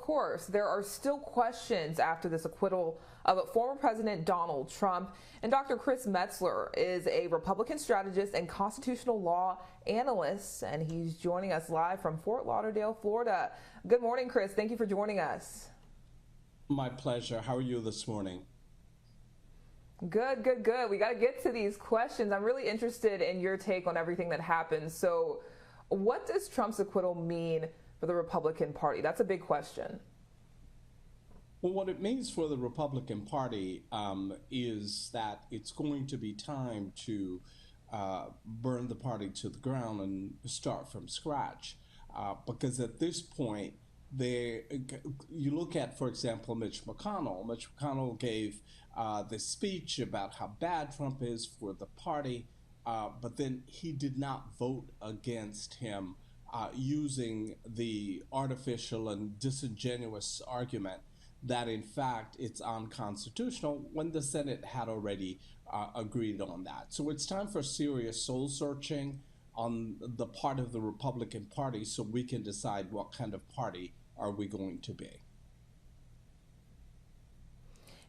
course, there are still questions after this acquittal of former President Donald Trump. And Dr. Chris Metzler is a Republican strategist and constitutional law analyst, and he's joining us live from Fort Lauderdale, Florida. Good morning, Chris. Thank you for joining us. My pleasure. How are you this morning? Good. We got to get to these questions. I'm really interested in your take on everything that happened. So what does Trump's acquittal mean for the Republican Party? That's a big question. Well, what it means for the Republican Party is that it's going to be time to burn the party to the ground and start from scratch. Because at this point, you look at, for example, Mitch McConnell. Mitch McConnell gave this speech about how bad Trump is for the party, but then he did not vote against him using the artificial and disingenuous argument that, in fact, it's unconstitutional when the Senate had already agreed on that. So it's time for serious soul searching on the part of the Republican Party so we can decide what kind of party are we going to be.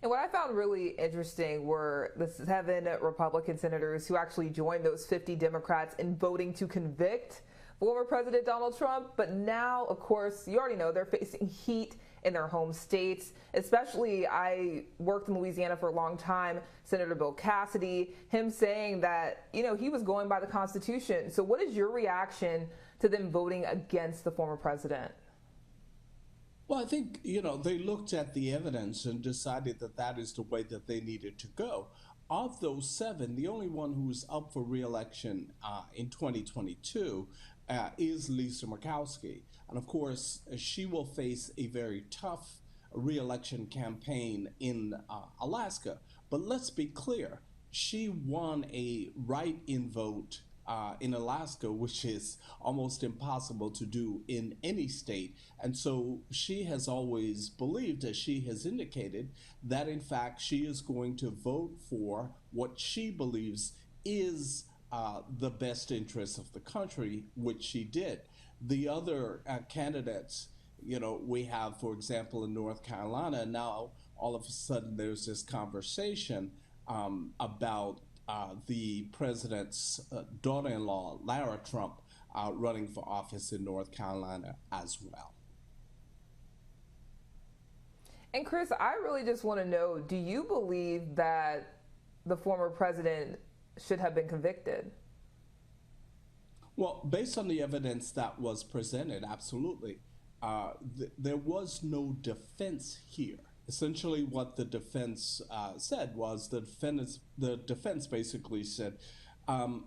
And what I found really interesting were the 7 Republican senators who actually joined those 50 Democrats in voting to convict former President Donald Trump. But now, of course, you already know they're facing heat in their home states. Especially, I worked in Louisiana for a long time, Senator Bill Cassidy, him saying that, he was going by the Constitution. So what is your reaction to them voting against the former president? Well, I think, they looked at the evidence and decided that that is the way that they needed to go. Of those 7, the only one who's up for re-election in 2022 is Lisa Murkowski. And of course, she will face a very tough re-election campaign in Alaska. But let's be clear, she won a write-in vote in Alaska, which is almost impossible to do in any state. And so she has always believed, as she has indicated, that in fact she is going to vote for what she believes is the best interest of the country, which she did. The other candidates, we have, for example, in North Carolina, now all of a sudden there's this conversation about the president's daughter-in-law, Lara Trump, running for office in North Carolina as well. And Chris, I really just want to know, do you believe that the former president should have been convicted? Well, based on the evidence that was presented, absolutely. There was no defense here. Essentially, what the defense said was the defense basically said,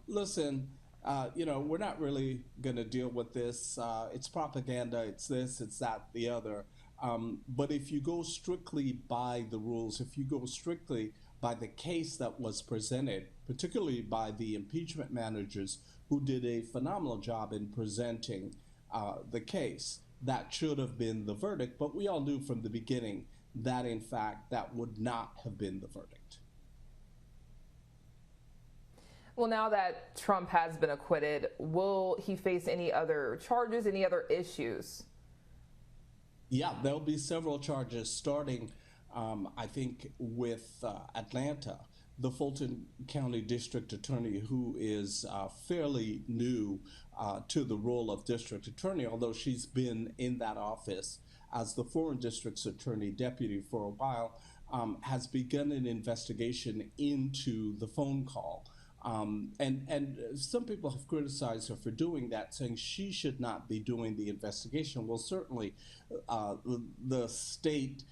listen, we're not really going to deal with this. It's propaganda. It's this, it's that, the other. But if you go strictly by the rules, if you go strictly by the case that was presented, particularly by the impeachment managers who did a phenomenal job in presenting the case, that should have been the verdict. But we all knew from the beginning that, in fact, that would not have been the verdict. Well, now that Trump has been acquitted, will he face any other charges, any other issues? Yeah, there'll be several charges starting, I think, with Atlanta. The Fulton County District Attorney, who is fairly new to the role of district attorney, although she's been in that office as the former district's attorney deputy for a while, has begun an investigation into the phone call. And some people have criticized her for doing that, saying she should not be doing the investigation. Well, certainly the state,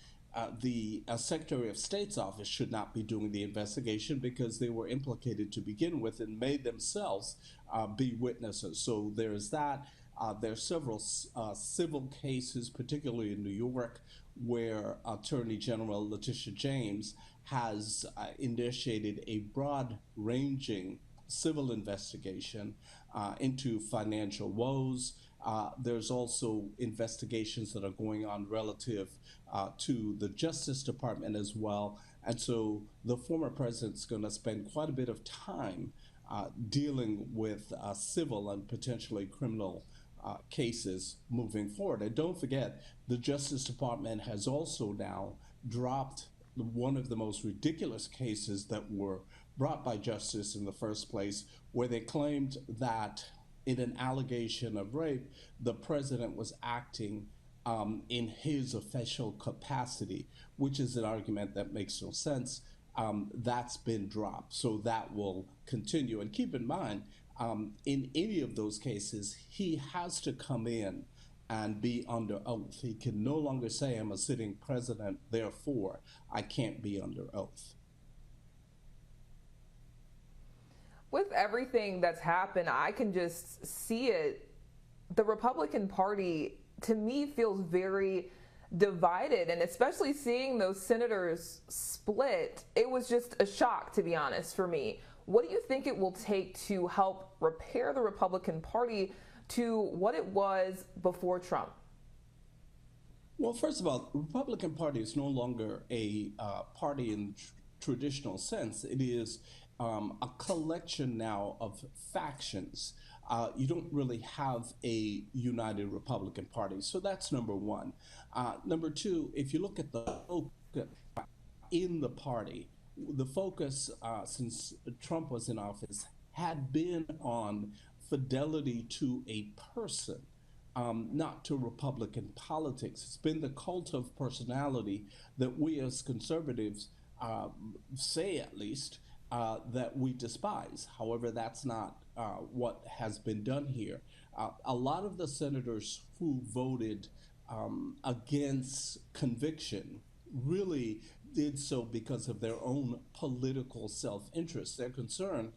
the Secretary of State's office should not be doing the investigation because they were implicated to begin with and may themselves be witnesses. So there's that. There's several civil cases, particularly in New York, where Attorney General Letitia James has initiated a broad-ranging civil investigation into financial woes. There's also investigations that are going on relative to the Justice Department as well. And so the former president's going to spend quite a bit of time dealing with civil and potentially criminal cases moving forward. And don't forget, the Justice Department has also now dropped one of the most ridiculous cases that were brought by justice in the first place, where they claimed that in an allegation of rape, the president was acting in his official capacity, which is an argument that makes no sense. That's been dropped, so that will continue. And keep in mind, in any of those cases, he has to come in and be under oath. He can no longer say, I'm a sitting president, therefore I can't be under oath. With everything that's happened, I can just see it. The Republican Party, to me, feels very divided, and especially seeing those senators split, it was just a shock, to be honest, for me. What do you think it will take to help repair the Republican Party to what it was before Trump? Well, first of all, the Republican Party is no longer a party in traditional sense. It is a collection now of factions. You don't really have a united Republican Party. So that's number one. Number two, if you look at the focus in the party, the focus since Trump was in office had been on fidelity to a person, not to Republican politics. It's been the cult of personality that we as conservatives say, at least, that we despise. However, that's not what has been done here. A lot of the senators who voted against conviction really did so because of their own political self-interest. Their concern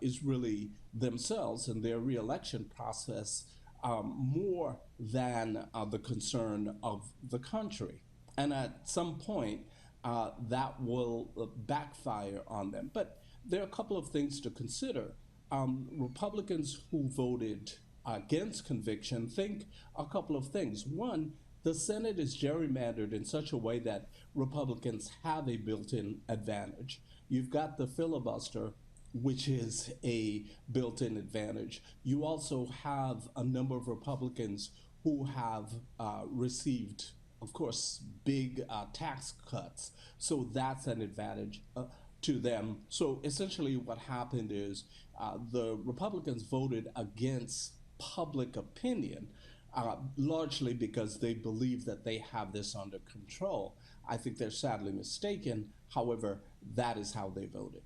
is really themselves and their reelection process more than the concern of the country. And at some point, that will backfire on them. But there are a couple of things to consider. Republicans who voted against conviction think a couple of things. One, the Senate is gerrymandered in such a way that Republicans have a built-in advantage. You've got the filibuster, which is a built-in advantage. You also have a number of Republicans who have received, of course, big tax cuts. So that's an advantage to them. So essentially what happened is the Republicans voted against public opinion, largely because they believe that they have this under control. I think they're sadly mistaken. However, that is how they voted.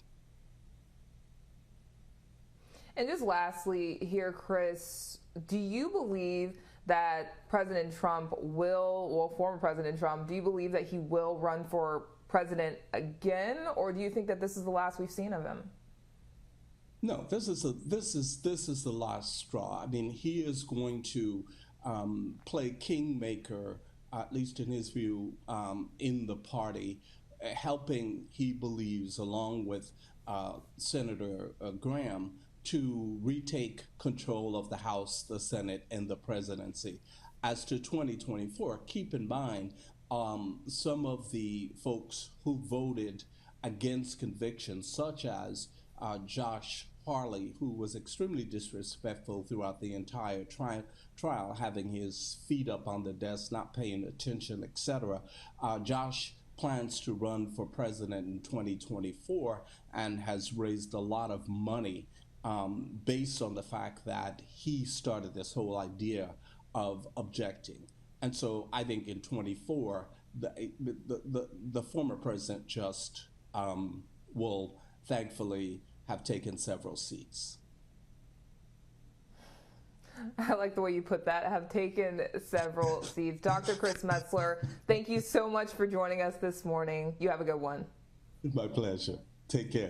And just lastly here, Chris, do you believe that President Trump will, well, former President Trump, do you believe that he will run for president again, or do you think that this is the last we've seen of him? No, this is the last straw. I mean, he is going to play kingmaker, at least in his view, in the party, helping, he believes, along with Senator Graham, to retake control of the House, the Senate, and the presidency. As to 2024, keep in mind some of the folks who voted against conviction, such as Josh Hawley, who was extremely disrespectful throughout the entire trial, having his feet up on the desk, not paying attention, etc. Josh plans to run for president in 2024 and has raised a lot of money based on the fact that he started this whole idea of objecting. And so I think in 24, the former president just will thankfully have taken several seats. I like the way you put that, have taken several seats. Dr. Chris Metzler, thank you so much for joining us this morning. You have a good one. My pleasure. Take care.